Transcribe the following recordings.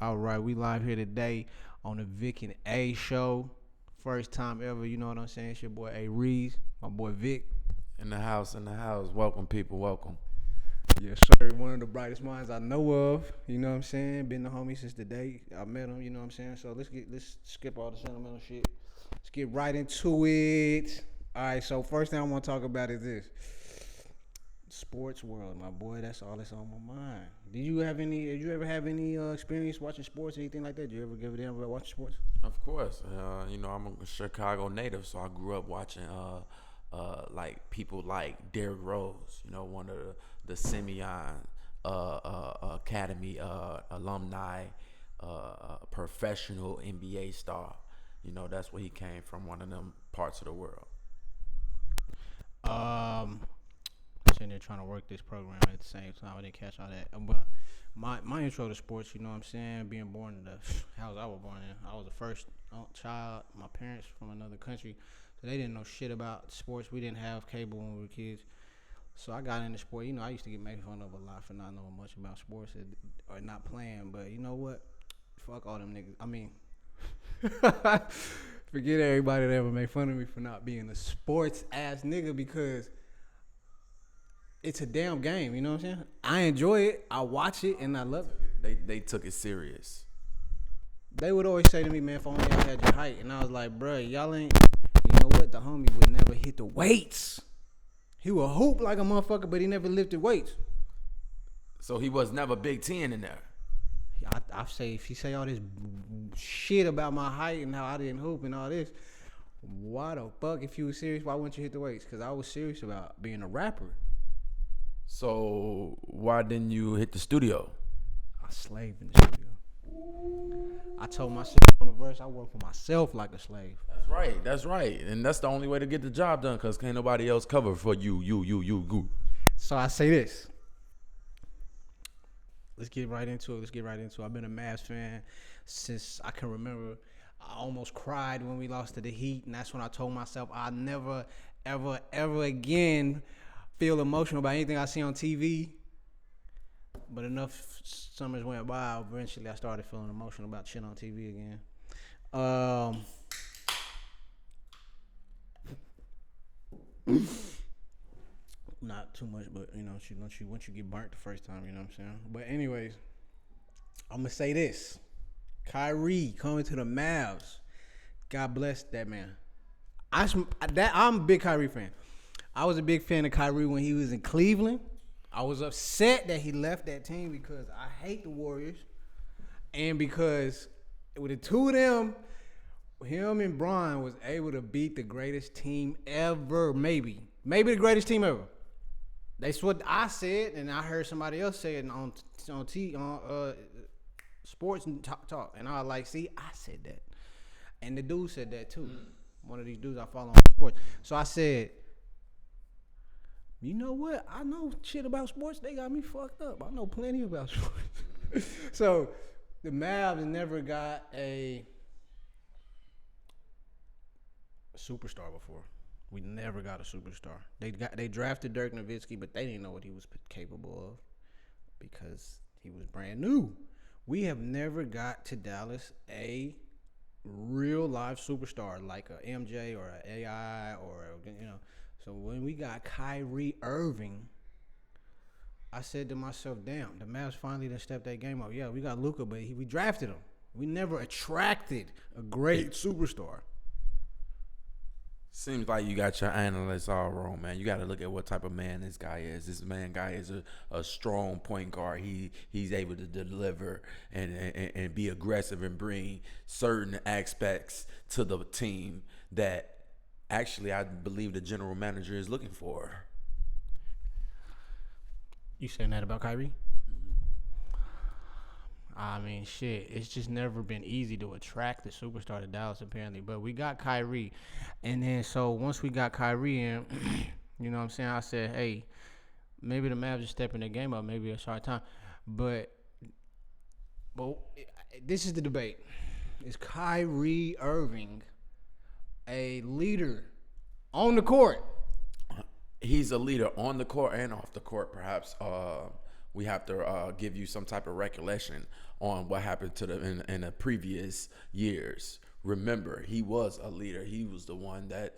All right, we live here today on the Vic and A show. First time ever, you know what I'm saying? It's your boy A Reeves, my boy Vic. In the house, in the house. Welcome, people. Welcome. Yes, sir. One of the brightest minds I know of. You know what I'm saying? Been the homie since the day I met him. You know what I'm saying? So let's skip all the sentimental shit. Let's get right into it. All right. So first thing I want to talk about is this sports world, my boy. That's all that's on my mind. Did you have any? Did you ever have any experience watching sports, anything like that? Did you ever give a damn about watching sports? Of course, I'm a Chicago native, so I grew up watching like people like Derrick Rose. One of the Simeon Academy alumni, professional NBA star. That's where he came from, one of them parts of the world. Um, Sitting there trying to work this program at the same time. I didn't catch all that. But my intro to sports, you know what I'm saying? Being born in the house I was born in, I was the first child. My parents from another country, so they didn't know shit about sports. We didn't have cable when we were kids. So I got into sport. I used to get made fun of a lot for not knowing much about sports or not playing. But you know what? Fuck all them niggas. I mean, forget everybody that ever made fun of me for not being a sports ass nigga because it's a damn game. You know what I'm saying? I enjoy it. I watch it and I love it. They took it serious. They would always say to me, man, if only I had your height. And I was like, bruh, y'all ain't, you know what? The homie would never hit the weights. He would hoop like a motherfucker, but he never lifted weights. So he was never Big Ten in there. I say, if you say all this shit about my height and how I didn't hoop and all this, why the fuck, if you was serious, why wouldn't you hit the weights? Because I was serious about being a rapper. So why didn't you hit the studio? I slaved in the studio. I told myself on the verse, I work for myself like a slave. That's right. And that's the only way to get the job done because can't nobody else cover for you. So I say this. Let's get right into it. I've been a Mavs fan since I can remember. I almost cried when we lost to the Heat, and that's when I told myself I'll never, ever, ever again feel emotional about anything I see on TV. But enough summers went by, eventually I started feeling emotional about shit on TV again. Not too much, but once you get burnt the first time, you know what I'm saying? But anyways, I'm gonna say this. Kyrie coming to the Mavs. God bless that man. I'm a big Kyrie fan. I was a big fan of Kyrie when he was in Cleveland. I was upset that he left that team because I hate the Warriors. And because with the two of them, him and Bron was able to beat the greatest team ever, maybe the greatest team ever. That's what I said, and I heard somebody else say it on sports and talk. And I was like, see, I said that. And the dude said that too. One of these dudes I follow on sports. So I said, you know what? I know shit about sports. They got me fucked up. I know plenty about sports. So the Mavs never got a superstar before. We never got a superstar. They drafted Dirk Nowitzki, but they didn't know what he was capable of because he was brand new. We have never got to Dallas a real live superstar like a MJ or an AI or So when we got Kyrie Irving, I said to myself, damn, the Mavs finally done stepped that game up. Yeah, we got Luka, but we drafted him. We never attracted a great superstar. Seems like you got your analysts all wrong, man. You got to look at what type of man this guy is. This guy is a strong point guard. He's able to deliver and be aggressive and bring certain aspects to the team that actually I believe the general manager is looking for. You saying that about Kyrie? I mean, shit, it's just never been easy to attract the superstar to Dallas, apparently. But we got Kyrie. And then, so once we got Kyrie in, you know what I'm saying? I said, hey, maybe the Mavs are stepping their game up. Maybe it's our time. But this is the debate. Is Kyrie Irving a leader on the court? He's a leader on the court and off the court, perhaps. we have to give you some type of recollection on what happened to them in the previous years. Remember, he was a leader. He was the one that.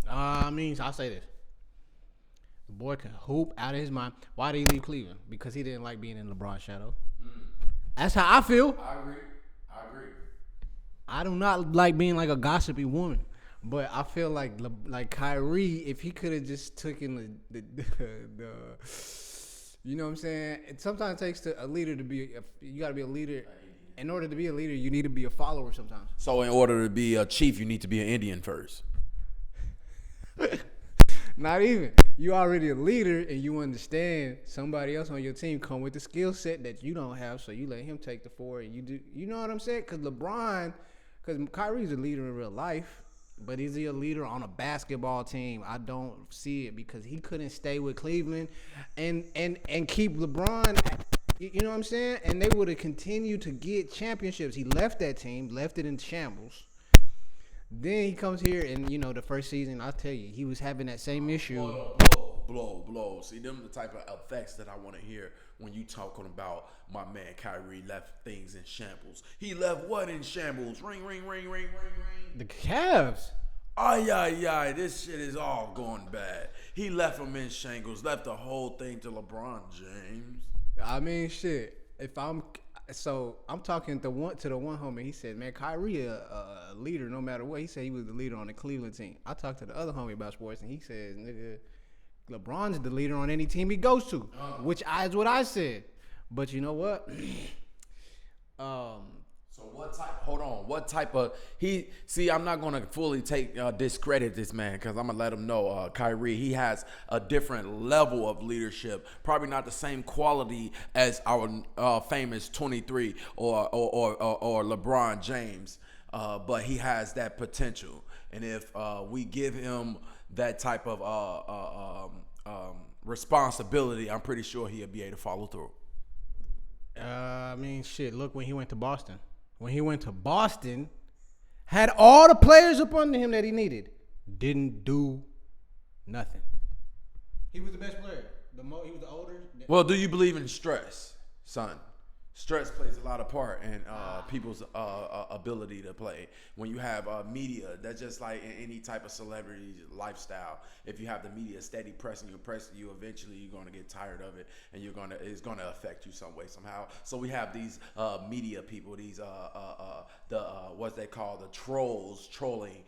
I mean, I'll say this. The boy can hoop out of his mind. Why did he leave Cleveland? Because he didn't like being in LeBron's shadow. That's how I feel. I agree. I do not like being like a gossipy woman. But I feel like Kyrie, if he could have just taken the you know what I'm saying? It sometimes takes a leader to be. You got to be a leader. In order to be a leader, you need to be a follower sometimes. So in order to be a chief, you need to be an Indian first. Not even. You already a leader, and you understand somebody else on your team come with the skill set that you don't have, so you let him take the forward, and you do. You know what I'm saying? Because Kyrie's a leader in real life, but is he a leader on a basketball team? I don't see it because he couldn't stay with Cleveland and keep LeBron. You know what I'm saying? And they would have continued to get championships. He left that team, left it in shambles. Then he comes here, and the first season, I'll tell you, he was having that same issue. Blow. See, them the type of effects that I want to hear when you talking about my man Kyrie left things in shambles. He left what in shambles? Ring. The Cavs. Ay, this shit is all going bad. He left them in shambles, left the whole thing to LeBron James. I mean, shit. I'm talking to the one homie. He said, "Man, Kyrie a leader no matter what." He said he was the leader on the Cleveland team. I talked to the other homie about sports, and he says, "Nigga, LeBron's the leader on any team he goes to," which is what I said. But you know what? So what type? Hold on. What type of he? See, I'm not gonna fully discredit this man because I'm gonna let him know. Kyrie, he has a different level of leadership. Probably not the same quality as our famous 23 or LeBron James, but he has that potential. And if we give him that type of responsibility, I'm pretty sure he'll be able to follow through. I mean, shit. Look, when he went to Boston. When he went to Boston, had all the players up under him that he needed. Didn't do nothing. He was the best player. He was the older. Well, do you believe in stress, son? Stress plays a lot of part in people's ability to play. When you have media, that's just like in any type of celebrity lifestyle. If you have the media steady pressing you, eventually you're going to get tired of it, and it's going to affect you some way, somehow. So we have these media people, these what they call the trolls, trolling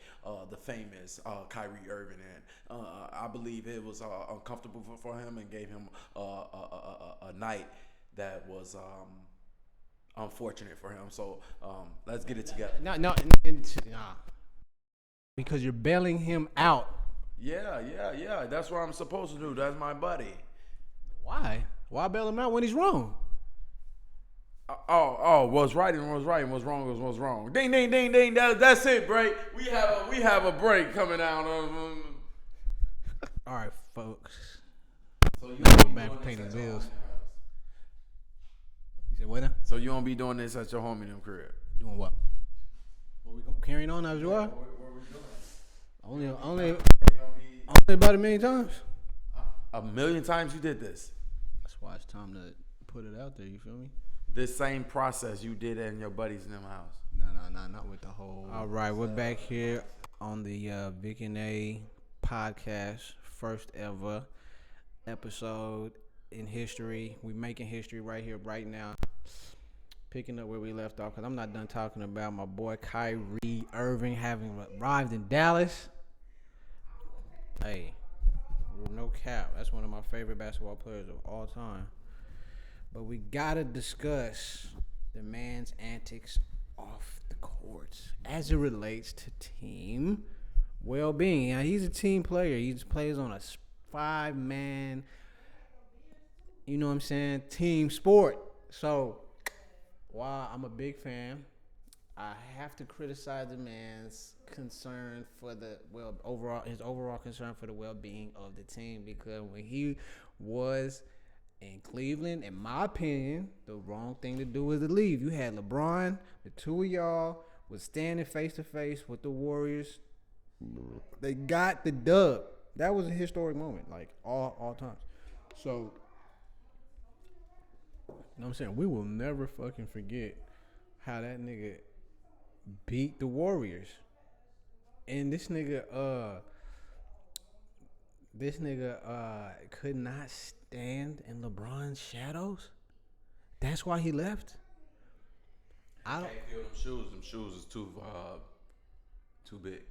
the famous Kyrie Irving, and I believe it was uncomfortable for him and gave him a night that was unfortunate for him. So let's get it together. No, because you're bailing him out. Yeah. That's what I'm supposed to do. That's my buddy. Why? Why bail him out when he's wrong? What's right and what's right, and what's wrong is what's wrong. Ding, ding, ding, ding. That's it, break. We have a break coming out of. All right, folks. So you go back to paying the bills. You said what now? So you won't be doing this at your home in them crib? Doing what? What we carrying on as well? What we doing? Only about 1,000,000 times. 1,000,000 times you did this. That's why it's time to put it out there. You feel me? This same process you did in your buddies in them house. No, not with the whole. All right, we're back here on the Vic Ay podcast, first ever episode in history. We making history right here, right now. Picking up where we left off, because I'm not done talking about my boy Kyrie Irving having arrived in Dallas. Hey, no cap. That's one of my favorite basketball players of all time. But we gotta discuss the man's antics off the courts as it relates to team well-being. Now, he's a team player. He plays on a 5-man, you know what I'm saying, team sport. So while I'm a big fan, I have to criticize the man's concern for his overall concern for the well-being of the team, because when he was in Cleveland, in my opinion, the wrong thing to do was to leave. You had LeBron, the two of y'all was standing face to face with the Warriors. They got the dub. That was a historic moment, like all times. So You know what I'm saying? We will never fucking forget how that nigga beat the Warriors. And this nigga could not stand in LeBron's shadows. That's why he left. I don't. Can't feel them shoes. Them shoes is too big.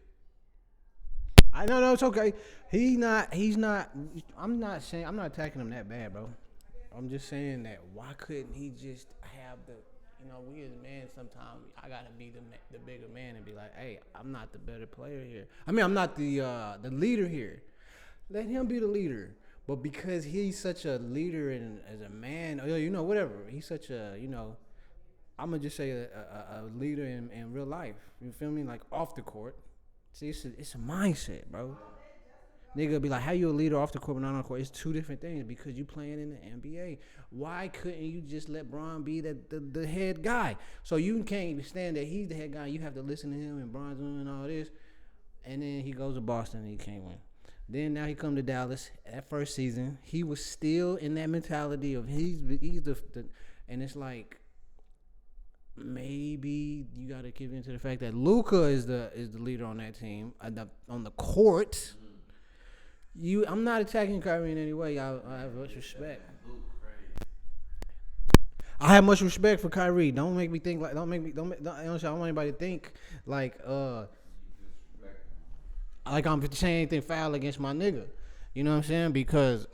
I know, no, it's okay. He not. He's not. I'm not saying. I'm not attacking him that bad, bro. I'm just saying that why couldn't he just have the. You know, we as men sometimes I gotta be the bigger man and be like, hey, I'm not the better player here. I mean, I'm not the leader here. Let him be the leader. But because he's such a leader and as a man, or you know, whatever, he's such a, you know, I'm gonna just say a leader in real life. You feel me? Like off the court. See, it's a mindset, bro. Nigga be like, how you a leader off the court but not on the court? It's two different things because you playing in the NBA. Why couldn't you just let Bron be the head guy? So you can't even stand that he's the head guy. You have to listen to him and Bron's doing all this. And then he goes to Boston and he can't win. Then now he come to Dallas. That first season, he was still in that mentality of he's the and it's like maybe you got to give into the fact that Luka is the leader on that team on the court. I'm not attacking Kyrie in any way. I have much respect. I have much respect for Kyrie. Don't make me think like. Don't make me. Don't. I don't want anybody to think like. Like I'm saying anything foul against my nigga. You know what I'm saying? Because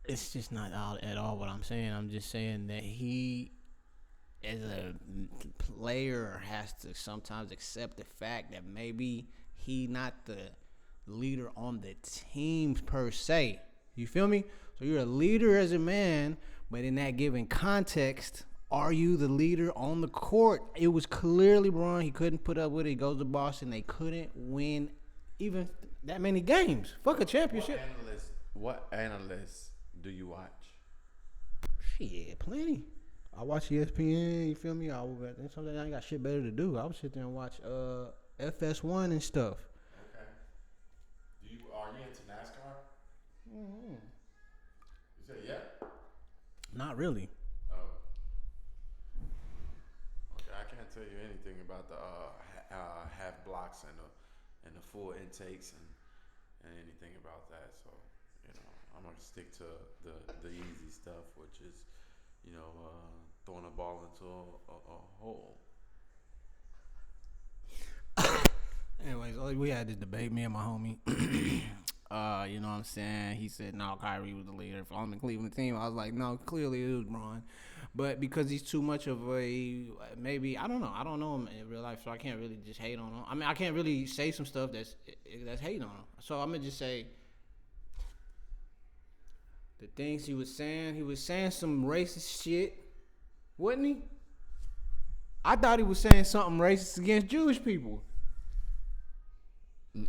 it's just not at all what I'm saying. I'm just saying that he, as a player, has to sometimes accept the fact that maybe he not the leader on the team per se. You feel me? So you're a leader as a man, but in that given context, are you the leader on the court? It was clearly wrong. He couldn't put up with it. He goes to Boston. They couldn't win even that many games. Fuck a championship. What analysts do you watch? Shit, plenty. I watch ESPN. You feel me? Sometimes I ain't got shit better to do. I would sit there and watch FS1 and stuff. Okay. Are you into NASCAR? Mm-hmm. You said yeah. Not really. Oh. Okay, I can't tell you anything about the half blocks and the full intakes and anything about that. So you know, I'm gonna stick to the easy stuff, which is throwing a ball into a hole. Anyways, we had this debate, me and my homie. You know what I'm saying? He said, no, Kyrie was the leader on the Cleveland team. I was like, no, clearly it was Bron. But because he's too much of maybe, I don't know him in real life, so I can't really just hate on him. I mean, I can't really say some stuff that's hating on him. So I'm going to just say the things he was saying some racist shit, wasn't he? I thought he was saying something racist against Jewish people.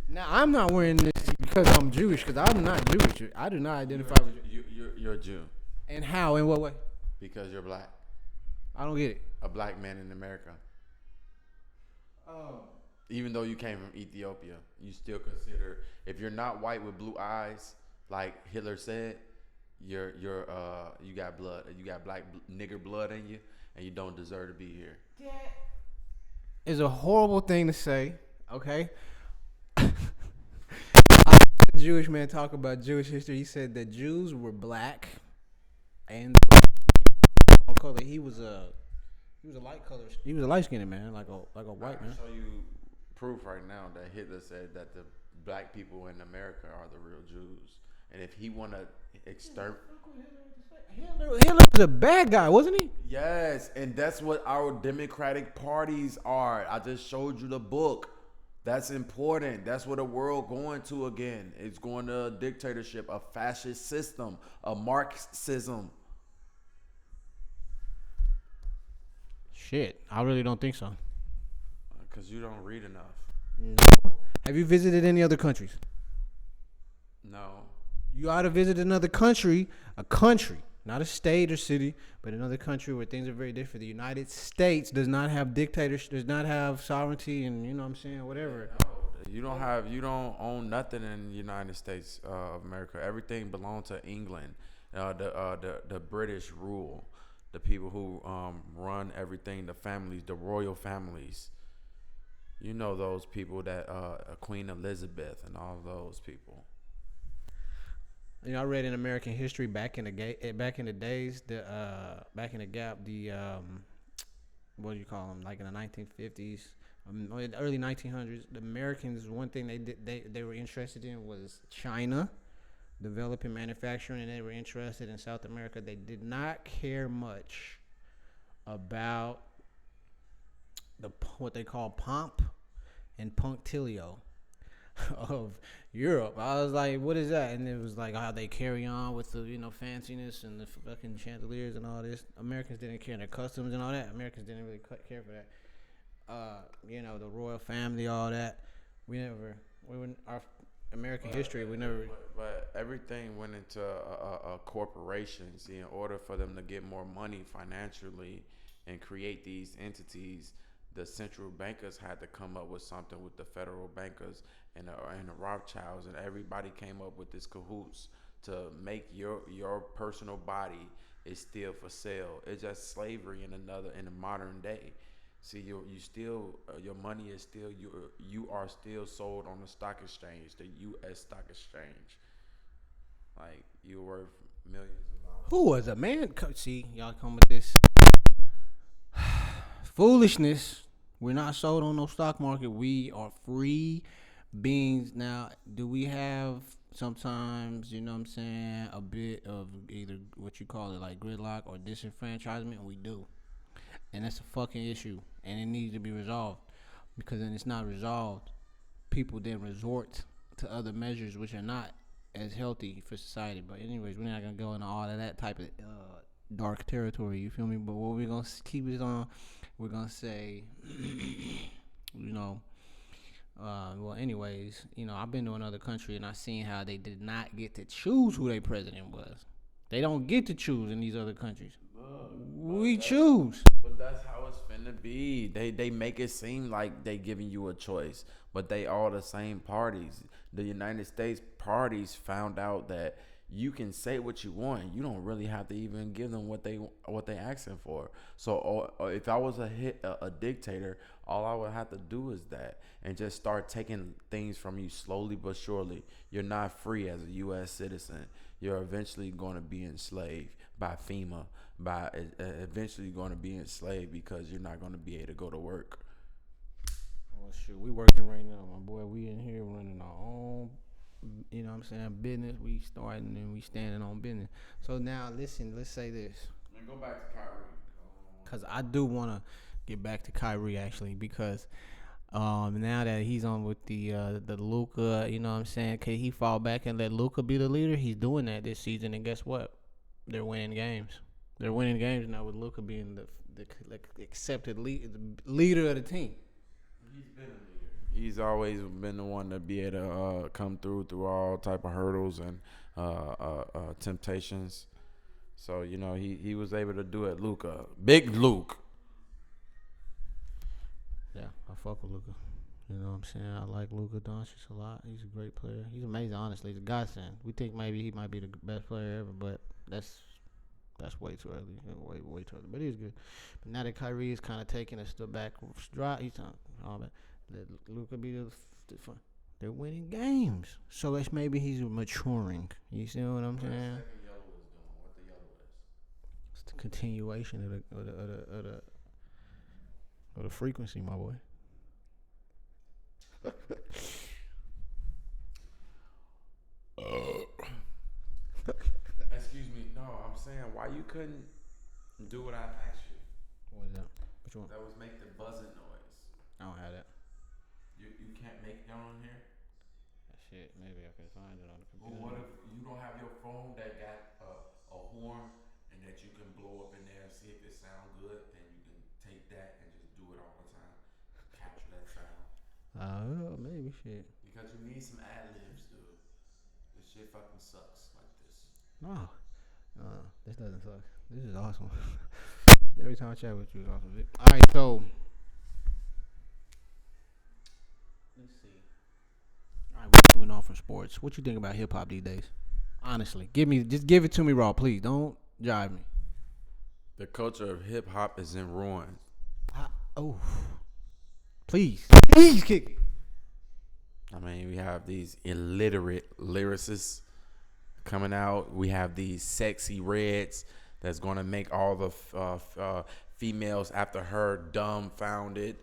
Now, I'm not wearing this because I'm Jewish, because I'm not Jewish. I do not identify with you. You're a Jew. And how? In what way? Because you're black. I don't get it. A black man in America. Even though you came from Ethiopia, you still consider, if you're not white with blue eyes, like Hitler said, you got blood. You got black nigger blood in you, and you don't deserve to be here. That is a horrible thing to say. Okay. A Jewish man talk about Jewish history. He said that Jews were black and color. He was a light color. He was a light skinned man, like a white man. I can show you proof right now that Hitler said that the black people in America are the real Jews, and if he want to exterminate. Hitler was a bad guy, wasn't he? Yes, and that's what our democratic parties are. I just showed you the book. That's important. That's what the world going to again. It's going to a dictatorship, a fascist system, a Marxism. Shit, I really don't think so. Because you don't read enough. No. Have you visited any other countries? No. You ought to visit another country, not a state or city, but another country where things are very different. The United States does not have dictators, does not have sovereignty, and you know what I'm saying, whatever. No, you don't own nothing in the United States of America. Everything belongs to England. The British rule, the people who run everything, the families, the royal families. You know those people that Queen Elizabeth and all those people. I read in American history back in the days, the back in the gap, the what do you call them? Like in the 1950s, or the early 1900s, the Americans, one thing they were interested in was China, developing manufacturing, and they were interested in South America. They did not care much about the what they call pomp and punctilio of Europe. I was like, what is that? And it was like how they carry on with the fanciness and the fucking chandeliers and all this. Americans didn't care, their customs and all that. Americans didn't really care for that. The royal family, all that. We were our American history. We never. But everything went into a corporation. See, in order for them to get more money financially and create these entities, the central bankers had to come up with something with the federal bankers and the Rothschilds, and everybody came up with this cahoots to make your personal body is still for sale. It's just slavery in the modern day. See, you still your money is still you are still sold on the stock exchange, the U.S. stock exchange. Like you're worth millions of dollars. Who was a man? See, y'all come with this foolishness. We're not sold on no stock market. We are free beings. Now, do we have sometimes, what I'm saying, a bit of either what you call it, like gridlock or disenfranchisement? We do. And that's a fucking issue. And it needs to be resolved. Because then it's not resolved, people then resort to other measures which are not as healthy for society. But anyways, we're not going to go into all of that type of dark territory, you feel me? But what we're going to keep it on, we're going to say, well, anyways, I've been to another country and I seen how they did not get to choose who their president was. They don't get to choose in these other countries. We choose. But that's how it's finna be. They make it seem like they giving you a choice, but they all the same parties. The United States parties found out that you can say what you want. You don't really have to even give them what they asking for. So if I was a dictator, all I would have to do is that and just start taking things from you slowly but surely. You're not free as a U.S. citizen. You're eventually going to be enslaved by FEMA. By eventually going to be enslaved because you're not going to be able to go to work. Well, shoot, we working right now, my boy. We in here running our own, business. We starting and we standing on business. So now, listen, let's say this. And go back to Kyrie. Because I do want to get back to Kyrie, actually, because now that he's on with the Luka, can he fall back and let Luka be the leader? He's doing that this season, and guess what? They're winning games. They're winning games now with Luka being the accepted leader of the team. He's been a leader. He's always been the one to be able to come through all type of hurdles and temptations. So he was able to do it. Luka, big Luke. Yeah, I fuck with Luka. You know what I'm saying? I like Luka Doncic a lot. He's a great player. He's amazing, honestly. He's a godsend. We think maybe he might be the best player ever, but that's way too early. Way too early. But he's good. But now that Kyrie is kind of taking a step back, he's talking let Luka be the fun. They're winning games. So it's maybe he's maturing. You see what I'm saying? What the yellow is? It's the continuation of the frequency, my boy. Excuse me. No, I'm saying why you couldn't do what I asked you. What is that? Which one? That was make the buzzing noise. I don't have that. You can't make that on here? Shit, maybe I can find it on the computer. Well, what if you don't have your phone that got a horn and that you can blow up in there and see if it sounds good, and you can take that and just do it all the time, capture that sound. Maybe shit. Because you need some ad libs, dude. This shit fucking sucks like this. No, this doesn't suck. This is awesome. Every time I chat with you, it's awesome. All right, so let's see. All right, we're moving on from sports. What you think about hip hop these days? Honestly, just give it to me raw, please. Don't jive me. The culture of hip hop is in ruin. I, oh, please kick it. I mean, we have these illiterate lyricists coming out. We have these sexy reds that's going to make all the females after her dumbfounded.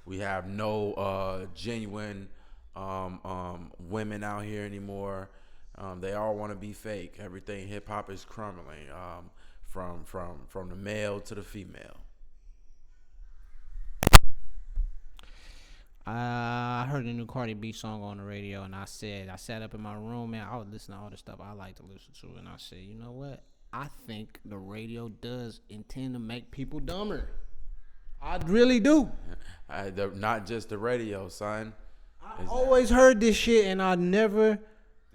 We have no genuine women out here anymore. They all want to be fake. Everything hip hop is crumbling from the male to the female. I heard a new Cardi B song on the radio, and I sat up in my room, man. I was listening to all the stuff I like to listen to, and I said, you know what? I think the radio does intend to make people dumber. I really do. Not just the radio, son. I always heard this shit, and I never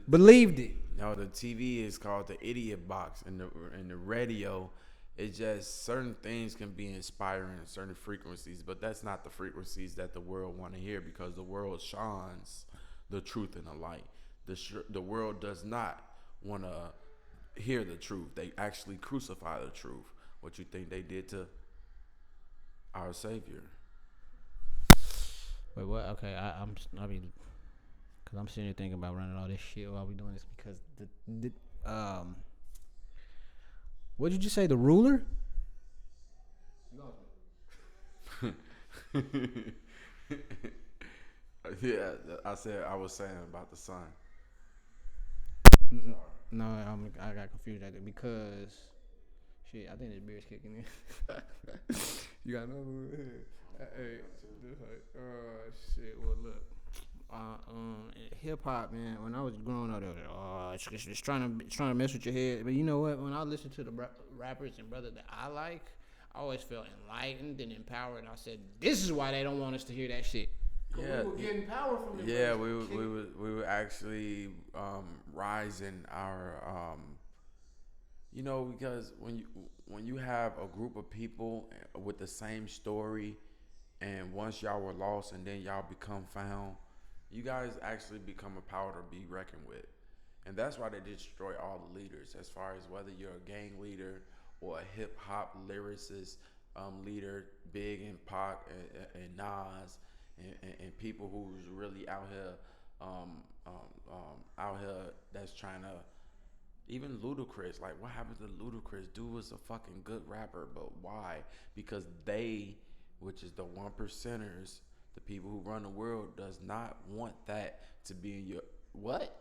believed it. No, the TV is called the idiot box, and the radio, it's just certain things can be inspiring at certain frequencies, but that's not the frequencies that the world want to hear, because the world shines the truth and the light. The world does not want to hear the truth. They actually crucify the truth. What you think they did to our Savior? Wait, what? Okay, I mean, cause I'm sitting here thinking about running all this shit while we doing this, because what did you just say? The ruler? Yeah, I was saying about the sun. No, I got confused at it because shit. I think this beer's kicking in. You got another one here. Hey, shit. Well, look. Hip hop, man. When I was growing up, it's trying to mess with your head. But you know what? When I listen to the rappers and brothers that I like, I always felt enlightened and empowered. And I said, this is why they don't want us to hear that shit. Yeah, we were getting power from them. Yeah, we were actually rising our because when you have a group of people with the same story, and once y'all were lost and then y'all become found, you guys actually become a power to be reckoned with. And that's why they destroy all the leaders, as far as whether you're a gang leader or a hip hop lyricist leader, Big and Pac and Nas, and people who's really out here that's trying to, even Ludacris. Like, what happened to Ludacris? Dude was a fucking good rapper, but why? Because they, which is the 1%ers, the people who run the world, does not want that to be in your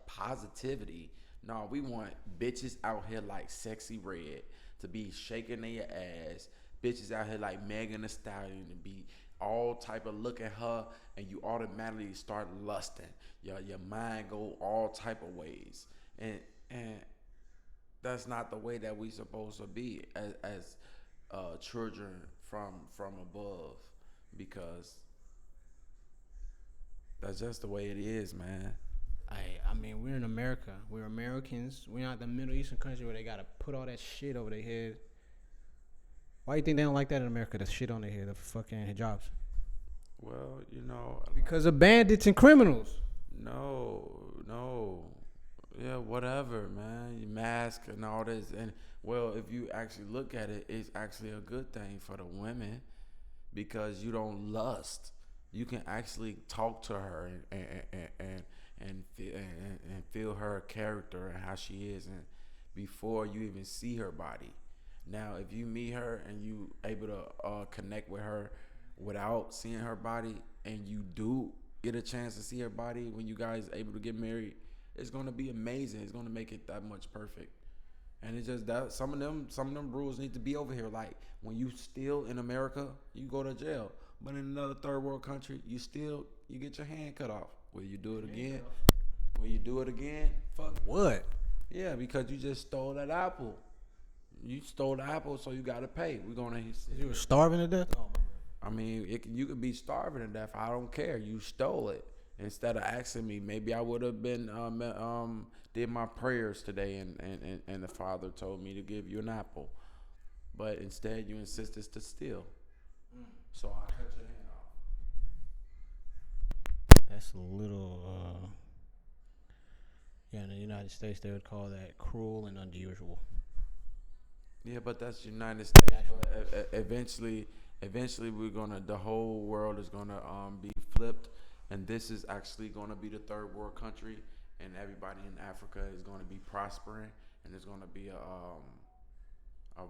positivity. No, we want bitches out here like Sexy Red to be shaking their ass. Bitches out here like Megan Thee Stallion to be all type of look at her, and you automatically start lusting. Your mind go all type of ways, and that's not the way that we supposed to be as children from above, because that's just the way it is, man. I mean, we're in America. We're Americans. We're not the Middle Eastern country where they gotta put all that shit over their head. Why do you think they don't like that in America? The shit on their head, the fucking hijabs. Well, because of bandits and criminals. No. Yeah, whatever, man. You mask and all this, and well, if you actually look at it, it's actually a good thing for the women, because you don't lust. You can actually talk to her and feel her character and how she is, and before you even see her body. Now, if you meet her and you able to connect with her without seeing her body, and you do get a chance to see her body when you guys able to get married, it's gonna be amazing. It's gonna make it that much perfect. And it's just that some of them rules need to be over here. Like, when you steal in America, you go to jail. But in another third world country, you get your hand cut off. Will you do it again? Will you do it again? Fuck. What? Yeah, because you just stole that apple. You stole the apple, so you got to pay. We're gonna. You were starving to death. Oh, I mean, you could be starving to death. I don't care. You stole it. Instead of asking me, maybe I would have been did my prayers today, and the Father told me to give you an apple, but instead you insisted to steal. So I cut your hand off. That's a little. Yeah, you're not United States, they would call that cruel and unusual. Yeah, but that's United States. Eventually, the whole world is gonna be flipped, and this is actually gonna be the third world country, and everybody in Africa is gonna be prospering, and there's gonna be a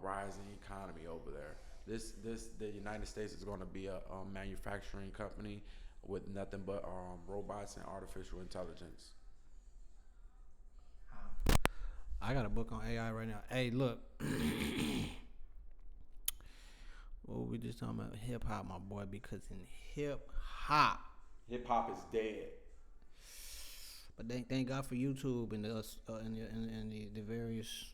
rising economy over there. The United States is gonna be a manufacturing company with nothing but robots and artificial intelligence. I got a book on AI right now. Hey, look. Well, we just talking about hip hop, my boy, because in hip hop, Hip hop is dead. but thank God for YouTube and the various,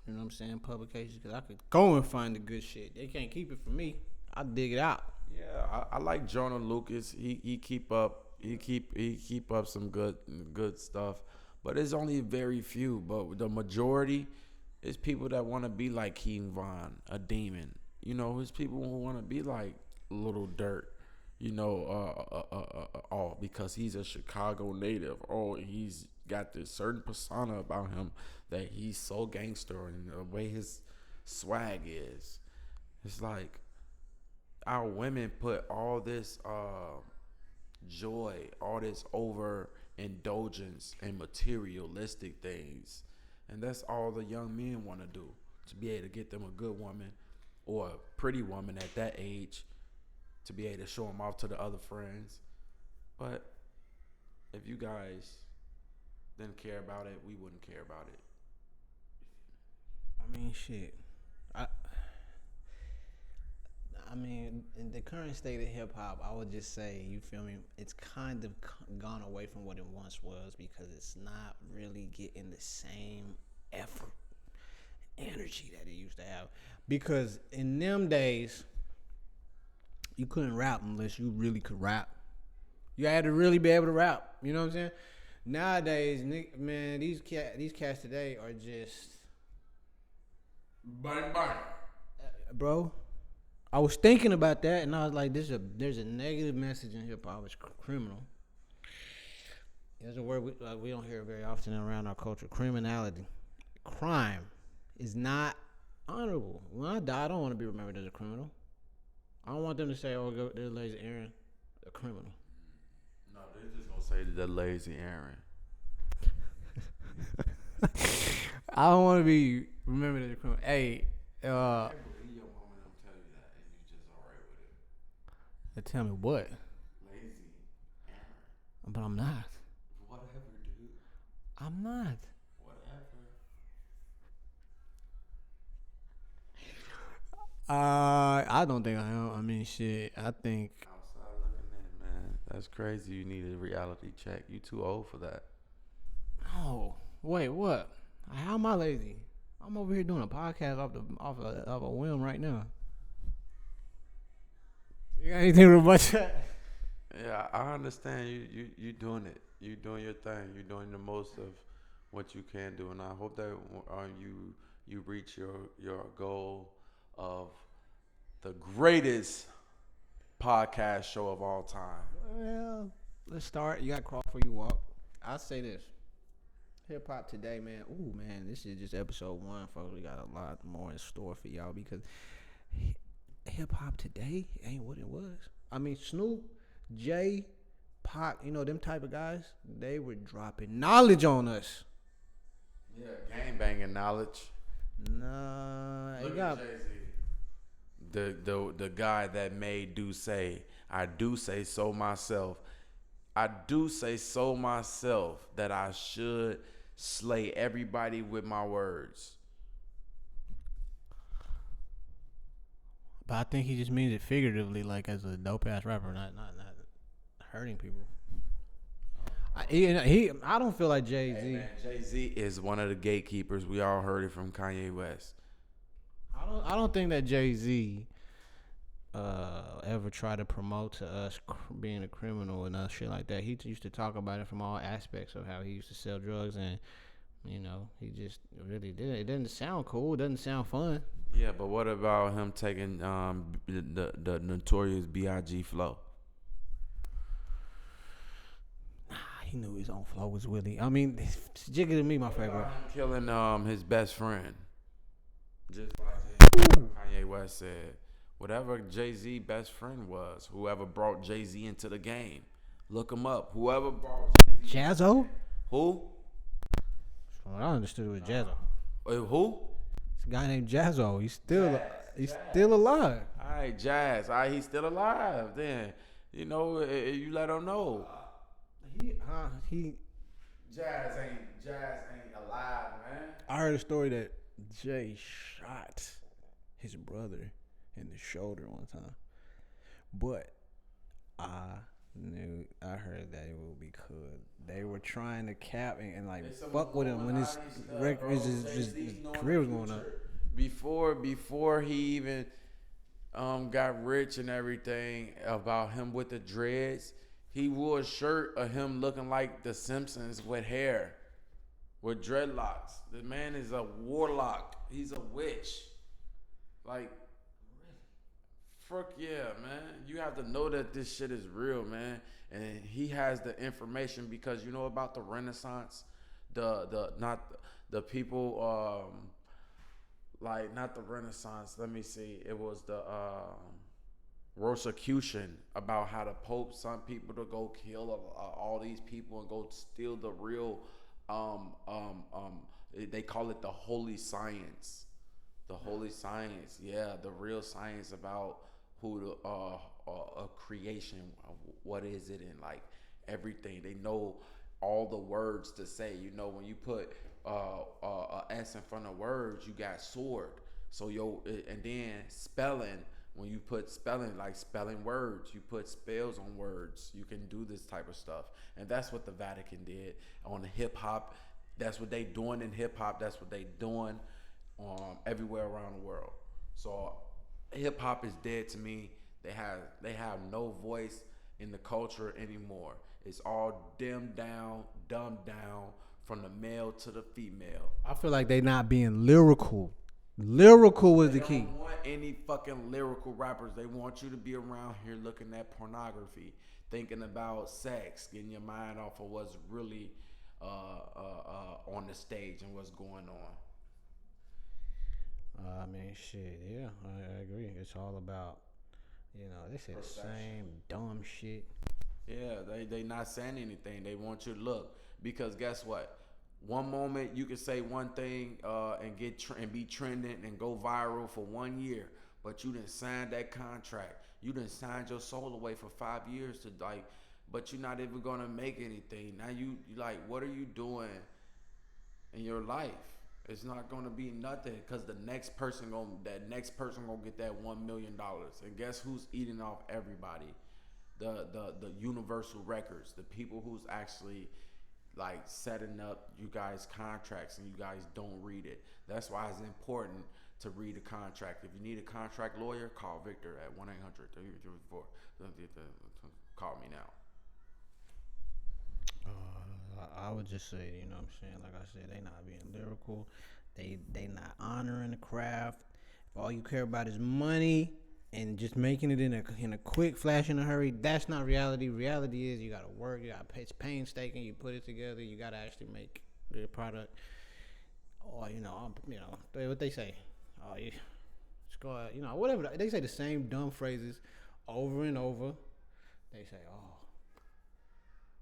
you know what I'm saying, publications, because I could go and find the good shit. They can't keep it from me. I dig it out. Yeah, I like Jonah Lucas. He keep up some good stuff, but it's only very few. But the majority is people that want to be like King Von, a demon. You know, it's people who want to be like Little Dirt. You know, all because he's a Chicago native. Oh, he's got this certain persona about him that he's so gangster, and the way his swag is, it's like our women put all this joy, all this overindulgence and materialistic things, and that's all the young men want to do, to be able to get them a good woman or a pretty woman at that age, to be able to show them off to the other friends. But if you guys didn't care about it, we wouldn't care about it. I mean, shit. I mean, in the current state of hip hop, I would just say, you feel me? It's kind of gone away from what it once was, because it's not really getting the same effort and energy that it used to have. Because in them days, you couldn't rap unless you really could rap. You had to really be able to rap. You know what I'm saying? Nowadays, man, these cats today are just Bang bang. bro. I was thinking about that, and I was like, there's a negative message in hip hop. It's criminal. There's a word we don't hear very often around our culture. Criminality. Crime is not honorable. When I die, I don't want to be remembered as a criminal. I don't want them to say, "Oh, there's Lazy Aaron, a criminal." No, they're just gonna say that Lazy Aaron. I don't want to be remembered as a criminal. Hey, I can't believe your mama don't tell you that, and you just alright with it. tell me what? Lazy Aaron. But I'm not. Whatever, dude. I'm not. Whatever. I don't think I am. I mean, shit. I think. Outside looking in, man. That's crazy. You need a reality check. You too old for that. Oh, wait, what? How am I lazy? I'm over here doing a podcast off a whim right now. You got anything to about that? Yeah, I understand you doing it. You doing your thing. You doing the most of what you can do, and I hope that you reach your goal of the greatest podcast show of all time. Well, let's start. You got to crawl before you walk. I'll say this. Hip hop today, man. Ooh, man, this is just episode 1, folks. We got a lot more in store for y'all, because hip hop today ain't what it was. I mean, Snoop, Jay, Pac, you know, them type of guys, they were dropping knowledge on us. Yeah, gang banging knowledge. Nah, Look at Jay-Z. The guy that made Do Say, I do say so myself. I do say so myself that I should slay everybody with my words. But I think he just means it figuratively, like as a dope ass rapper, not hurting people. I don't feel like Jay-Z. Hey man, Jay-Z is one of the gatekeepers. We all heard it from Kanye West. I don't think that Jay-Z ever tried to promote to us being a criminal and shit like that. He used to talk about it from all aspects of how he used to sell drugs, and you know, he just really did it. It doesn't sound cool. It doesn't sound fun. Yeah, but what about him taking the notorious B.I.G. flow? he knew his own flow was Willie. I mean, Jigga to me, my favorite. Killing his best friend. Just like Kanye West said. Whatever Jay-Z best friend was, whoever brought Jay-Z into the game. Look him up. Whoever brought Jay-Z. Jazzo? Who? What I understood was Jazzo. Who? It's a guy named Jazzo. He's still alive. All right, Jazz. All right, he's still alive. Then you know you let him know. He. Jazz ain't alive, man. I heard a story that Jay shot his brother in the shoulder one time, but I heard that it was because they were trying to cap and like fuck with him when his record, his career was going up. Before he even got rich and everything, about him with the dreads, he wore a shirt of him looking like the Simpsons with hair, with dreadlocks. The man is a warlock. He's a witch. Like, fuck yeah, man. You have to know that this shit is real, man. And he has the information because you know about the Renaissance, not the people, like not the Renaissance. Let me see. It was the Rosicrucian, about how the Pope sent people to go kill all these people and go steal the real. They call it the holy science. The holy science, yeah, the real science about who the a creation, what is it, and like everything. They know all the words to say. You know, when you put a S in front of words, you got sword. So and then spelling. When you put spelling, like spelling words, you put spells on words. You can do this type of stuff, and that's what the Vatican did on the hip hop. That's what they doing in hip hop. That's what they doing everywhere around the world. So hip hop is dead to me. They have no voice in the culture anymore. It's all dumbed down from the male to the female. I feel like they not being lyrical. Lyrical was the key. They don't want any fucking lyrical rappers. They want you to be around here looking at pornography, thinking about sex, getting your mind off of what's really on the stage and what's going on. I mean, shit, yeah, I agree. It's all about, they say the same dumb shit. Yeah, they not saying anything. They want you to look, because guess what? One moment you can say one thing and and be trending and go viral for 1 year, but you didn't sign that contract. You didn't sign your soul away for 5 years to but you're not even gonna make anything. Now you like, what are you doing in your life? It's not gonna be nothing, because the next person gonna get that $1 million, and guess who's eating off everybody? The Universal Records, the people who's actually like setting up you guys contracts, and you guys don't read it. That's why it's important to read a contract. If you need a contract lawyer, call Victor at 1-800-334. Call me now. I would just say, what I'm saying, like I said, they not being lyrical. They not honoring the craft. If all you care about is money and just making it in a quick flash, in a hurry, that's not reality. Reality is you gotta work, it's painstaking, you put it together, you gotta actually make the product. Or what they say, just go out, whatever they say, the same dumb phrases over and over. They say,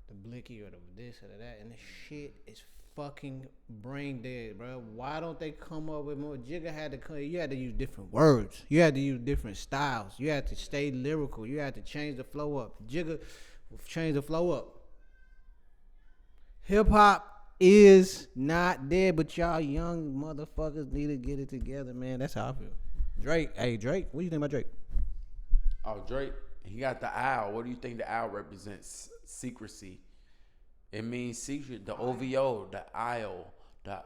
the blicky or the this or the that, and the shit is fucking brain dead, bro. Why don't they come up with more? Jigga had to come. You had to use different words. You had to use different styles. You had to stay lyrical. You had to change the flow up. Jigga changed the flow up. Hip hop is not dead, but y'all young motherfuckers need to get it together, man. That's how I feel. Drake, what do you think about Drake? Oh, Drake, he got the owl. What do you think the owl represents? Secrecy. It means secret. The OVO, the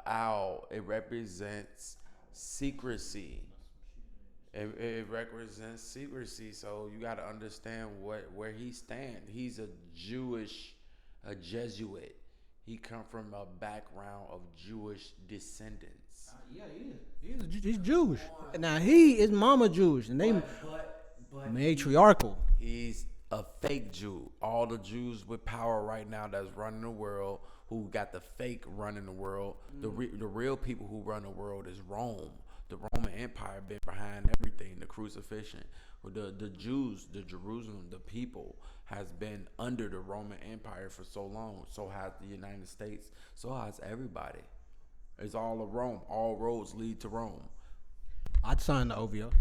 owl, it represents secrecy. It represents secrecy. So you got to understand where he stands. He's a Jesuit. He come from a background of Jewish descendants. Yeah, he is. He's Jewish. Now he is mama Jewish, and they matriarchal. He's a fake Jew. All the Jews with power right now that's running the world, who got the fake running the world. The real people who run the world is Rome. The Roman Empire been behind everything. The crucifixion. The Jews, the Jerusalem, the people has been under the Roman Empire for so long. So has the United States. So has everybody. It's all of Rome. All roads lead to Rome. I'd sign the OVO.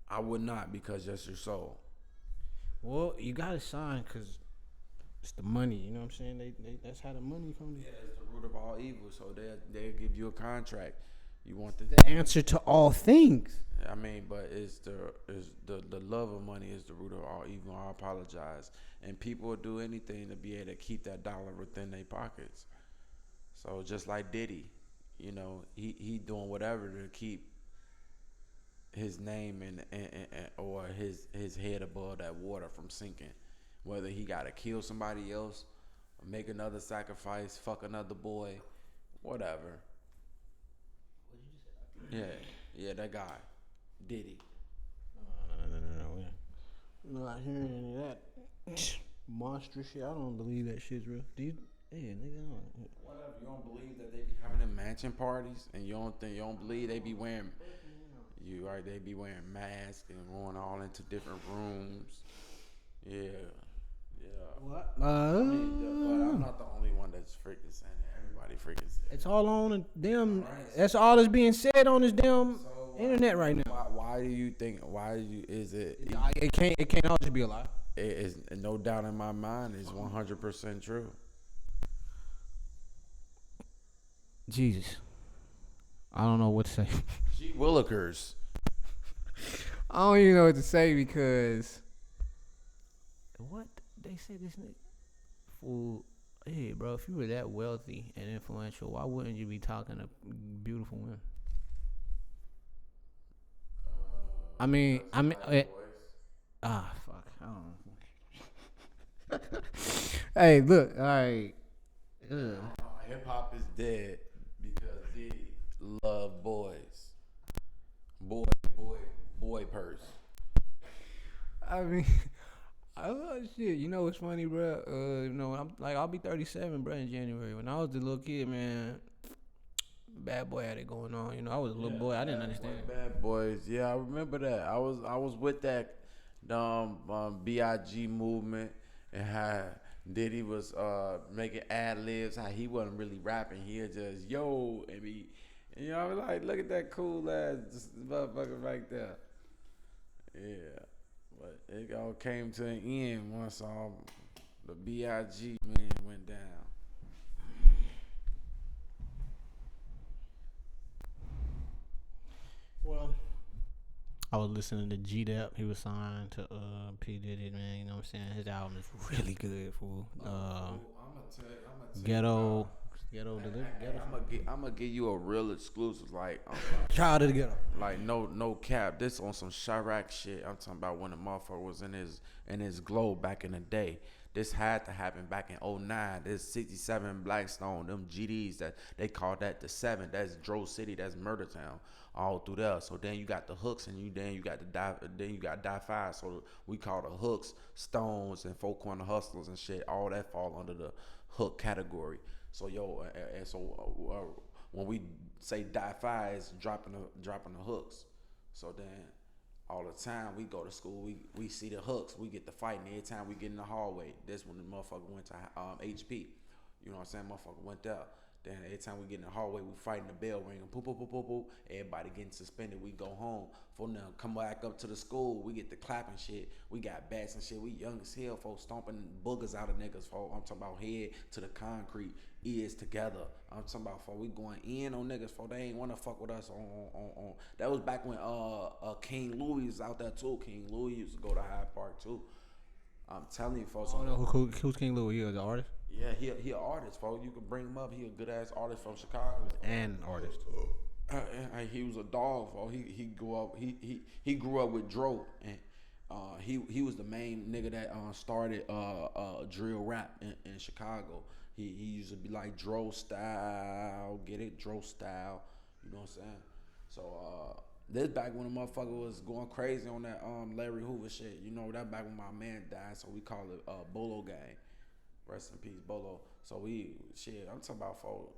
I would not, because that's your soul. Well, you gotta sign because it's the money. You know what I'm saying? That's how the money comes. Yeah, it's the root of all evil. So they'll give you a contract. You want The answer to all things. I mean, but the love of money is the root of all evil. I apologize, and people will do anything to be able to keep that dollar within their pockets. So just like Diddy, he doing whatever to keep his name and or his head above that water from sinking. Whether he got to kill somebody else, or make another sacrifice, fuck another boy, whatever. Yeah, that guy, Diddy. No. I'm not hearing any of that monstrous shit. I don't believe that shit's real. Do you? Yeah, nigga, I don't. Whatever. You don't believe that they be having them mansion parties, and you don't believe they be wearing. They be wearing masks and going all into different rooms. Yeah. What? But I'm not the only one that's freaking saying it. Everybody freaking saying it. It's all on them. Right. That's all that's being said on this damn internet right now. Why do you think? Is it? It can't all just be a lie. It is no doubt in my mind. It's 100% true. Jesus, I don't know what to say. Gee Willikers. I don't even know what to say because what they say this nigga fool. Hey, bro, if you were that wealthy and influential, why wouldn't you be talking to beautiful women? Fuck. I don't know. Hey, look, all right. Hip hop is dead because Diddy love boys. Boy purse. I mean, shit. You know what's funny, bro? I'll be 37, bro, in January. When I was the little kid, man, Bad Boy had it going on. I was a little boy. I didn't understand. Bad Boys. Yeah, I remember that. I was with that BIG movement and how Diddy was making ad libs. How he wasn't really rapping. He was just yo and be. I was like, look at that cool ass motherfucker right there. Yeah, but it all came to an end once the BIG man went down. Well, I was listening to G-Dep. He was signed to P. Diddy, man. You know what I'm saying? His album is really good, fool. Ghetto. I'm gonna give you a real exclusive, like Child of the Ghetto. Like no cap. This on some Chirac shit. I'm talking about when the motherfucker was in his glow back in the day. This had to happen back in 2009. There's 67 Blackstone, them GDs that they call that the 7. That's Dro City. That's Murder Town. All through there. So then you got the hooks and you got Die Five. So we call the hooks, stones, and four corner hustlers and shit. All that fall under the hook category. So when we say Die Five, it's dropping the hooks. So then all the time we go to school, we see the hooks, we get the fighting. Every time we get in the hallway, that's when the motherfucker went to HP. You know what I'm saying? Motherfucker went there. Then every time we get in the hallway, we fighting the bell ringing, poop, poop, poop, poop, poop. Everybody getting suspended. We go home. For now, come back up to the school. We get the clapping shit. We got bats and shit. We young as hell, folks, stomping boogers out of niggas, folks. I'm talking about head to the concrete, ears together. I'm talking about, folks, we going in on niggas, folks. They ain't want to fuck with us on. That was back when King Louis was out there, too. King Louis used to go to Hyde Park, too. I'm telling you, folks. I don't know who's King Louis. He was an artist? Yeah, he an artist, folks. You can bring him up. He a good ass artist from Chicago. And artist. He was a dog, folks. He grew up. He grew up with Dro, and he was the main nigga that started drill rap in Chicago. He used to be like Dro style, get it, Dro style. You know what I'm saying? So This back when the motherfucker was going crazy on that Larry Hoover shit. You know that back when my man died, so we call it Bolo Gang. Rest in peace, Bolo. So we shit. I'm talking about for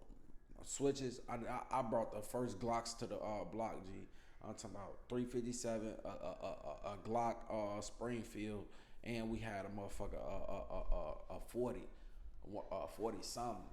switches. I brought the first Glocks to the block. G. I'm talking about 357, a Glock Springfield, and we had a motherfucker a 40, 40 something.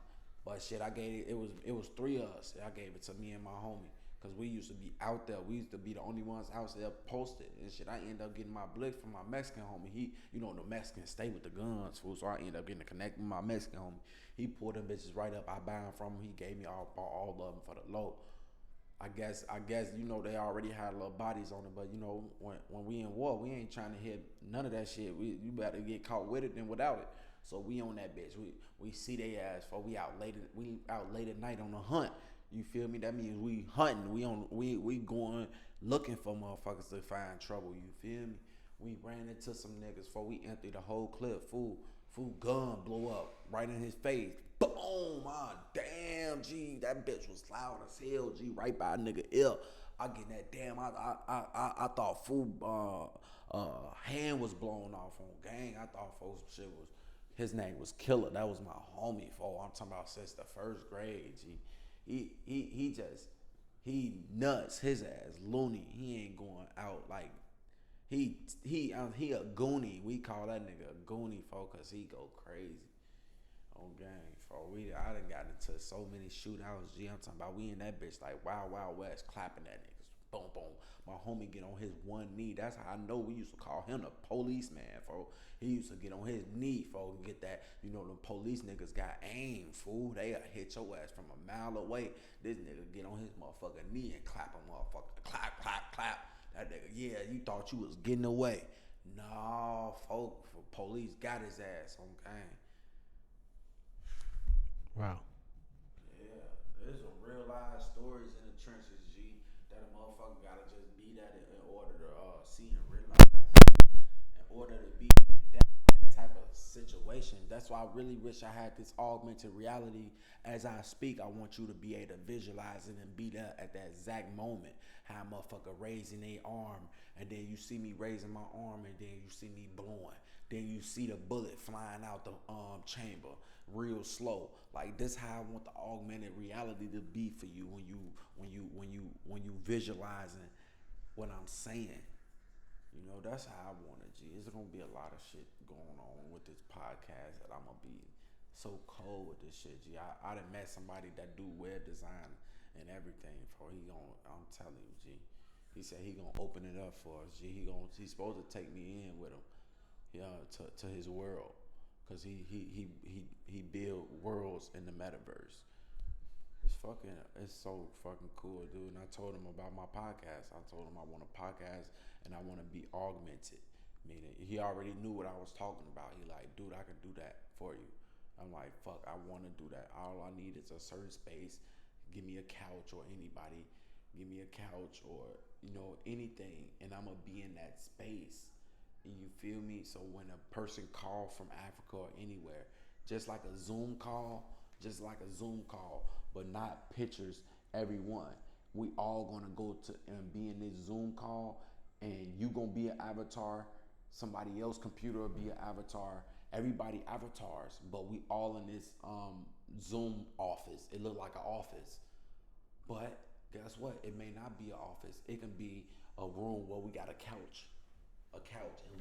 But shit, I gave it was three of us. I gave it to me and my homie. Cause we used to be out there. We used to be the only ones out there posted and shit. I ended up getting my blick from my Mexican homie. He, the Mexicans stay with the guns, fool. So I ended up getting to connect with my Mexican homie. He pulled them bitches right up. I buy them from him. He gave me all of them for the low. I guess they already had little bodies on it, but when we in war, we ain't trying to hit none of that shit. You better get caught with it than without it. So we on that bitch. We see they ass for we out late at night on a hunt. You feel me? That means we hunting. We going looking for motherfuckers to find trouble. You feel me? We ran into some niggas before we emptied the whole clip. Fool gun blew up right in his face. Boom! Ah, damn, G, that bitch was loud as hell. G, right by a nigga ear. I get that damn. I thought fool hand was blown off on gang. I thought folks shit was. His name was Killer. That was my homie. I'm talking about since the first grade. G. He nuts. His ass loony. He ain't going out like he a goonie. We call that nigga a goonie, cause he go crazy on gang. I done got into so many shootouts. G, I'm talking about we in that bitch like Wild West clapping at niggas. Boom boom. My homie get on his one knee. That's how I know we used to call him the policeman, He used to get on his knee, and get that. The police niggas got aim, fool. They hit your ass from a mile away. This nigga get on his motherfucking knee and clap a motherfucker. Clap, clap, clap. That nigga, yeah, you thought you was getting away. No, police got his ass on gang. Wow. Yeah, there's some real life stories in the trenches, G. That a motherfucker gotta just be that in order to see and realize. In order to be that type of situation. That's why I really wish I had this augmented reality. As I speak, I want you to be able to visualize it and be there at that exact moment. How a motherfucker raising their arm, and then you see me raising my arm, and then you see me blowing. Then you see the bullet flying out the chamber real slow. Like this how I want the augmented reality to be for you when you visualizing what I'm saying. That's how I want it, G. It's gonna be a lot of shit going on with this podcast that I'm gonna be so cold with this shit, G. I done met somebody that do web design and everything. I'm telling you, G. He said he gonna open it up for us, G. He's supposed to take me in with him, to his world, cause he build worlds in the metaverse. It's so fucking cool, dude. And I told him about my podcast. I told him I want a podcast and I want to be augmented. Meaning he already knew what I was talking about. He like, dude, I can do that for you. I'm like, fuck, I want to do that. All I need is a certain space. Give me a couch or anybody. Give me a couch or, anything. And I'm going to be in that space. And you feel me? So when a person call from Africa or anywhere, just like a Zoom call, but not pictures, everyone. We all gonna go to and be in this Zoom call, and you gonna be an avatar. Somebody else computer will be an avatar. Everybody avatars, but we all in this Zoom office. It look like an office, but guess what? It may not be an office. It can be a room where we got a couch, and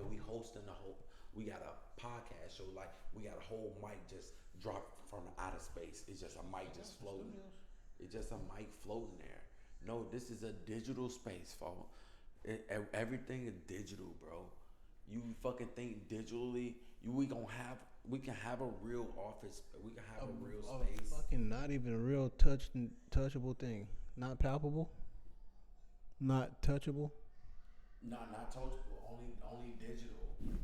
we hosting the whole. We got a podcast show, like we got a whole mic just dropped from outer space. It's just a mic just floating. It's just a mic floating there. No, this is a digital space, folks. Everything is digital, bro. You fucking think digitally. We can have a real office. We can have a real space. Fucking not even a real touchable thing. Not palpable. Not touchable. Not touchable. Only digital.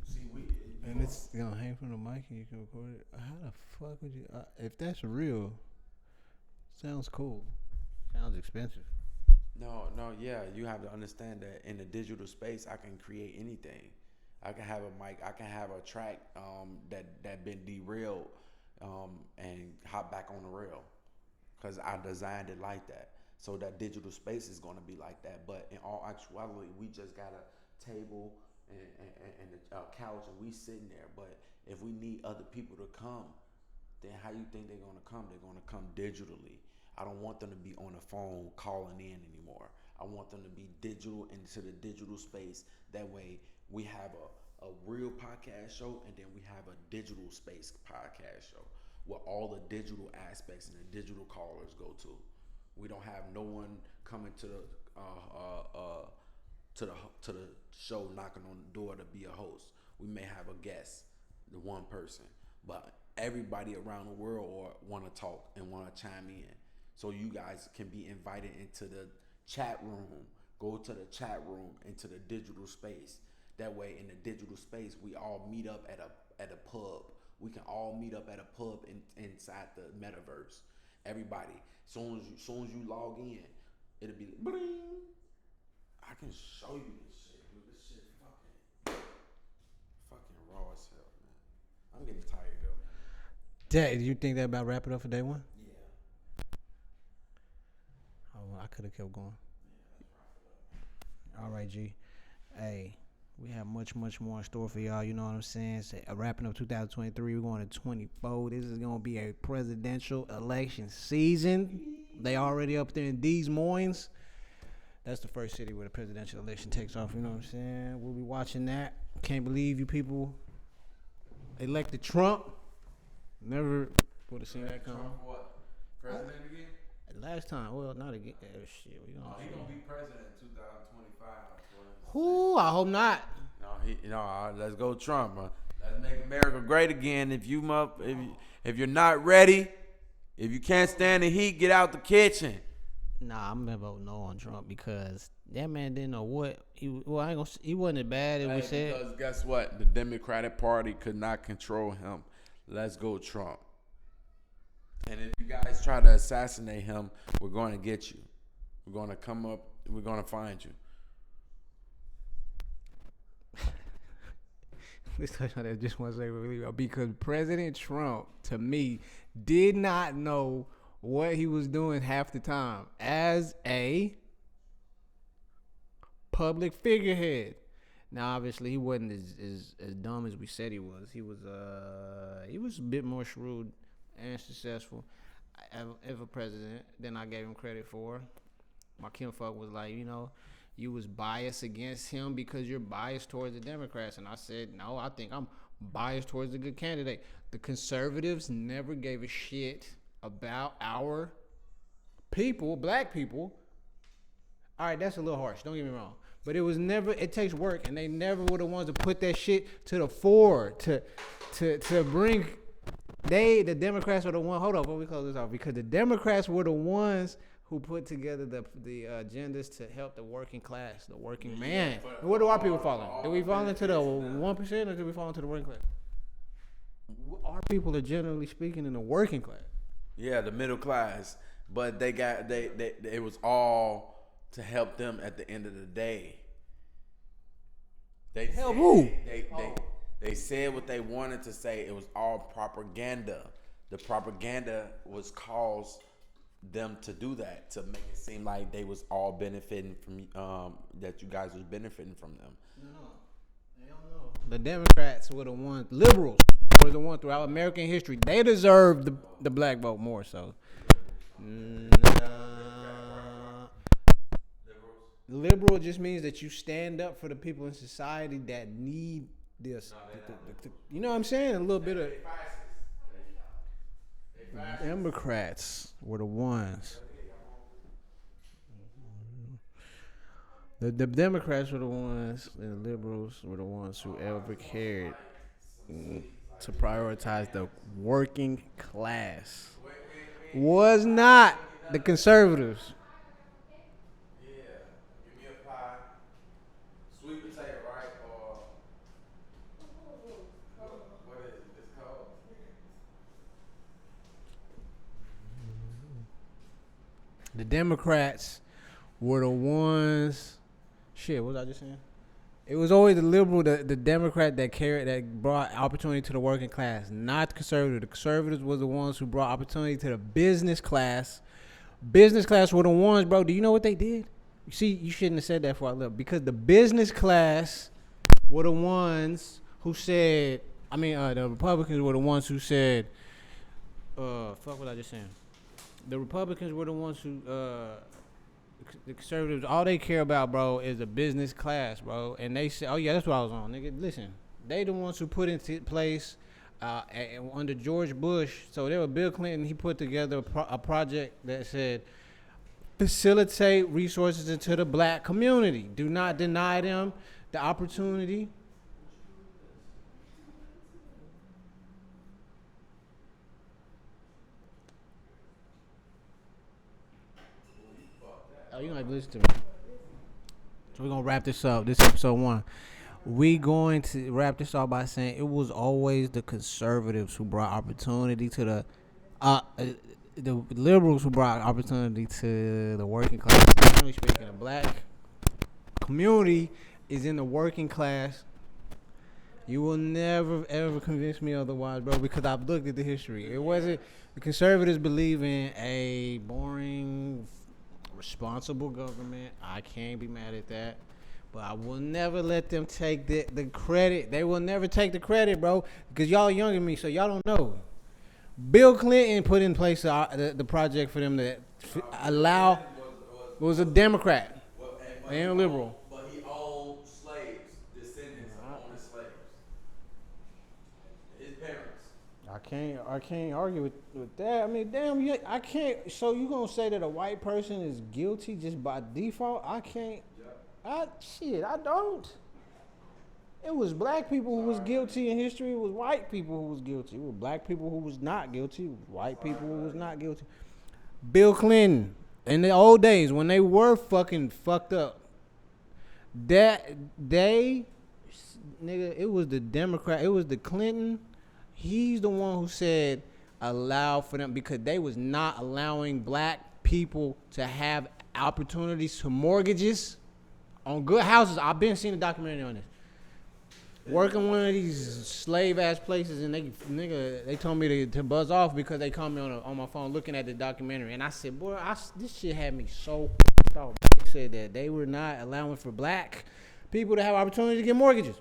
See, and it's gonna hang from the mic and you can record it. How the fuck would you? If that's real, sounds cool. Sounds expensive. No, yeah. You have to understand that in the digital space, I can create anything. I can have a mic. I can have a track that been derailed and hop back on the rail, cause I designed it like that. So that digital space is going to be like that. But in all actuality, we just got a table and a couch, and we sitting there. But if we need other people to come, then how you think they're going to come? They're going to come digitally. I don't want them to be on the phone calling in anymore. I want them to be digital into the digital space. That way we have a real podcast show, and then we have a digital space podcast show where all the digital aspects and the digital callers go to. We don't have no one coming to the show knocking on the door to be a host. We may have a guest, the one person, but everybody around the world want to talk and want to chime in. So you guys can be invited into the chat room. Go to the chat room into the digital space. That way, in the digital space, we all meet up at a pub. We can all meet up at a pub inside the metaverse. Everybody, soon as you log in, it'll be like, bling. I can show you this shit, dude. This shit fucking raw as hell, man. I'm getting tired though. Dad, do you think that about wrap it up for day one? Yeah. Oh, I could have kept going. All right, G. Hey, we have much more in store for y'all. You know what I'm saying? So, wrapping up 2023, we're going to 24. This is going to be a presidential election season. They already up there in Des Moines. That's the first city where the presidential election takes off. You know what I'm saying? We'll be watching that. Can't believe you people elected Trump. Never would have seen that coming. Trump what? President again? Last time, well, not again. Shit, we gonna. He gonna be president in 2025. Who? I hope not. No, let's go Trump, bro. Let's make America great again. If you're not ready, if you can't stand the heat, get out the kitchen. Nah, I'm gonna vote no on Trump because that man didn't know what he. Well, I ain't gonna. He wasn't as bad as we said. Because guess what? The Democratic Party could not control him. Let's go Trump. And if you guys try to assassinate him, we're going to get you. We're going to come up. We're going to find you. Let's touch on that just one second really well, because President Trump, to me, did not know what he was doing half the time as a public figurehead. Now, obviously, he wasn't as dumb as we said he was. He was a bit more shrewd and successful as a president than I gave him credit for. My kinfolk was like, you was biased against him because you're biased towards the Democrats. And I said, no, I think I'm biased towards a good candidate. The conservatives never gave a shit about our people, black people. All right, that's a little harsh. Don't get me wrong. But it was never, it takes work, and they never were the ones to put that shit to the fore, to bring, the Democrats were the one, hold on, before we close this off, because the Democrats were the ones who put together the agendas to help the working class, the working man. And where do our people fall in? Do we fall into the 1% or do we fall into the working class? Our people are generally speaking in the working class. Yeah, the middle class. But they it was all to help them at the end of the day. They help who? They said what they wanted to say. It was all propaganda. The propaganda was caused them to do that, to make it seem like they was all benefiting from that you guys was benefiting from them. No, they don't know. The Democrats were the ones, liberals were the ones throughout American history. They deserved the black vote more so. Liberal just means that you stand up for the people in society that need this. You know what I'm saying? A little bit of Democrats were the ones. The Democrats were the ones, and the liberals were the ones who ever cared to prioritize the working class. Was not the conservatives. Yeah, give me a pie, sweet potato, right? Or what is it? It's called. The Democrats were the ones. Shit, what was I just saying? It was always the liberal, the Democrat that brought opportunity to the working class, not the conservative. The conservatives was the ones who brought opportunity to the business class, Business class were the ones, bro. Do you know what they did? You see, you shouldn't have said that before I left because the business class were the ones who said. The Republicans were the ones who said. Fuck what I just saying. The Republicans were the ones who. The conservatives, all they care about, bro, is the business class, bro. And they say, oh yeah, that's what I was on, nigga. Listen, they the ones who put into place under George Bush. So there was Bill Clinton. He put together a project that said facilitate resources into the black community. Do not deny them the opportunity. Oh, you don't have to listen to me. So we're gonna wrap this up. This episode 1. We going to wrap this up by saying it was always the conservatives who brought opportunity to the liberals who brought opportunity to the working class. Generally speaking, the black community is in the working class. You will never ever convince me otherwise, bro, because I've looked at the history. It wasn't the conservatives believe in a boring, responsible government. I can't be mad at that. But I will never let them take the credit. They will never take the credit, bro, because y'all younger than me, so y'all don't know. Bill Clinton put in place the project for them to allow. Was a Democrat and a liberal. But he owned slaves, descendants of owning slaves. His parents. I can't argue with that. I mean, damn, I can't. So you gonna say that a white person is guilty just by default? I can't. I don't. It was black people who was guilty in history. It was white people who was guilty. It was black people who was not guilty. It was white people who was not guilty. Bill Clinton, in the old days when they were fucking fucked up, that they, nigga, it was the Democrat. It was the Clinton. He's the one who said allow for them because they was not allowing black people to have opportunities to mortgages on good houses. I've been seeing a documentary on this. Working one of these slave ass places, and they told me to buzz off because they called me on my phone looking at the documentary, and I said, boy, this shit had me so off. They said that they were not allowing for black people to have opportunity to get mortgages.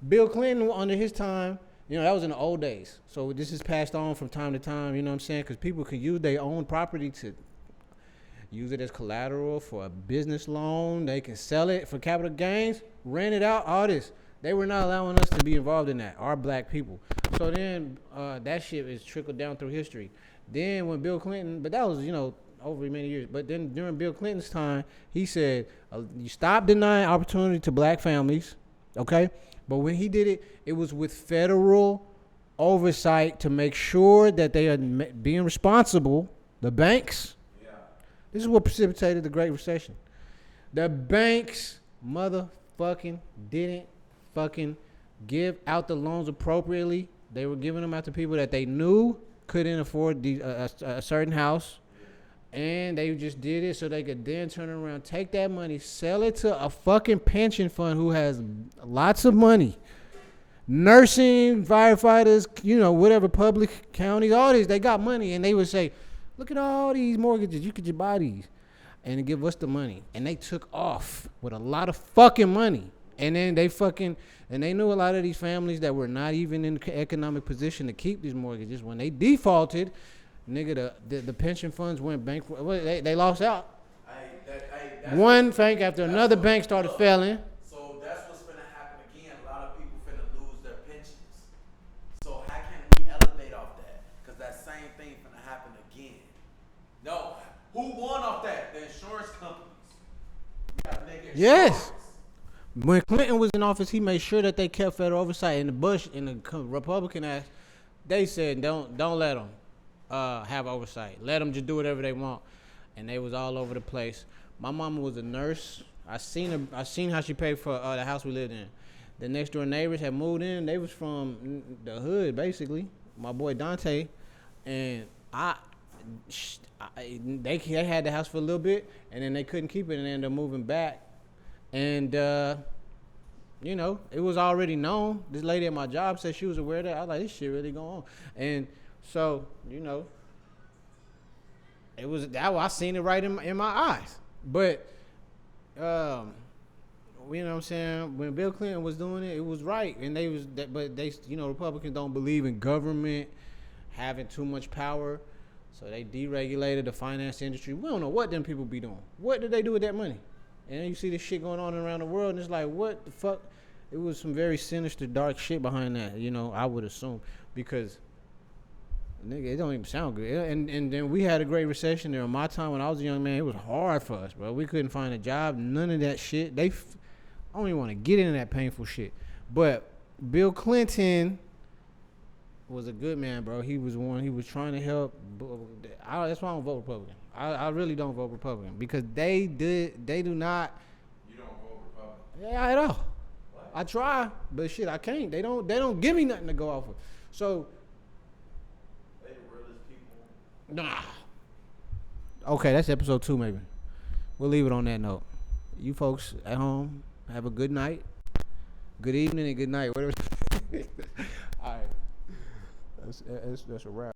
Bill Clinton, under his time, that was in the old days. So this is passed on from time to time. You know what I'm saying? Because people could use their own property to use it as collateral for a business loan. They can sell it for capital gains, rent it out, all this. They were not allowing us to be involved in that, our black people. So then that shit is trickled down through history. Then when Bill Clinton, but that was, over many years. But then during Bill Clinton's time, he said, you stop denying opportunity to black families, okay? But when he did it, it was with federal oversight to make sure that they are being responsible, the banks. This is what precipitated the Great Recession. The banks motherfucking didn't fucking give out the loans appropriately. They were giving them out to people that they knew couldn't afford a certain house. And they just did it so they could then turn around, take that money, sell it to a fucking pension fund who has lots of money. Nursing, firefighters, whatever, public counties, all these, they got money. And they would say, look at all these mortgages. You could just buy these and give us the money. And they took off with a lot of fucking money. And then they knew a lot of these families that were not even in the economic position to keep these mortgages. When they defaulted, nigga, the pension funds went bankrupt. They lost out. One bank after another bank started failing. So that's what's finna happen again. A lot of people finna lose their pensions. So how can we elevate off that? Because that same thing finna happen again. No. Who won off that? The insurance companies. You got nigga insurance. Yes. When Clinton was in office, he made sure that they kept federal oversight. And the Bush and the Republican ass, they said don't let them have oversight. Let them just do whatever they want. And they was all over the place. My mama was a nurse. I seen how she paid for the house we lived in. The next door neighbors had moved in. They was from the hood, basically. My boy Dante, and they had the house for a little bit, and then they couldn't keep it, and they ended up moving back. And it was already known. This lady at my job said she was aware of that. I was like, this shit really going on. And so, it It was that I seen it right in my eyes. But you know what I'm saying? When Bill Clinton was doing it, it was right, and but they, Republicans don't believe in government having too much power, so they deregulated the finance industry. We don't know what them people be doing. What did they do with that money? And then you see this shit going on around the world, and it's like, what the fuck? It was some very sinister, dark shit behind that. I would assume because. Nigga, it don't even sound good. And then we had a great recession there. In my time when I was a young man, it was hard for us, bro. We couldn't find a job. None of that shit. I don't even want to get into that painful shit. But Bill Clinton was a good man, bro. He was one. He was trying to help. That's why I don't vote Republican. I really don't vote Republican because they do not. You don't vote Republican? Yeah, at all. What? I try, but shit, I can't. They don't give me nothing to go off of. So. Nah. Okay, that's episode 2 maybe. We'll leave it on that note. You folks at home, have a good night, good evening, and good night. Whatever. All right. That's a wrap.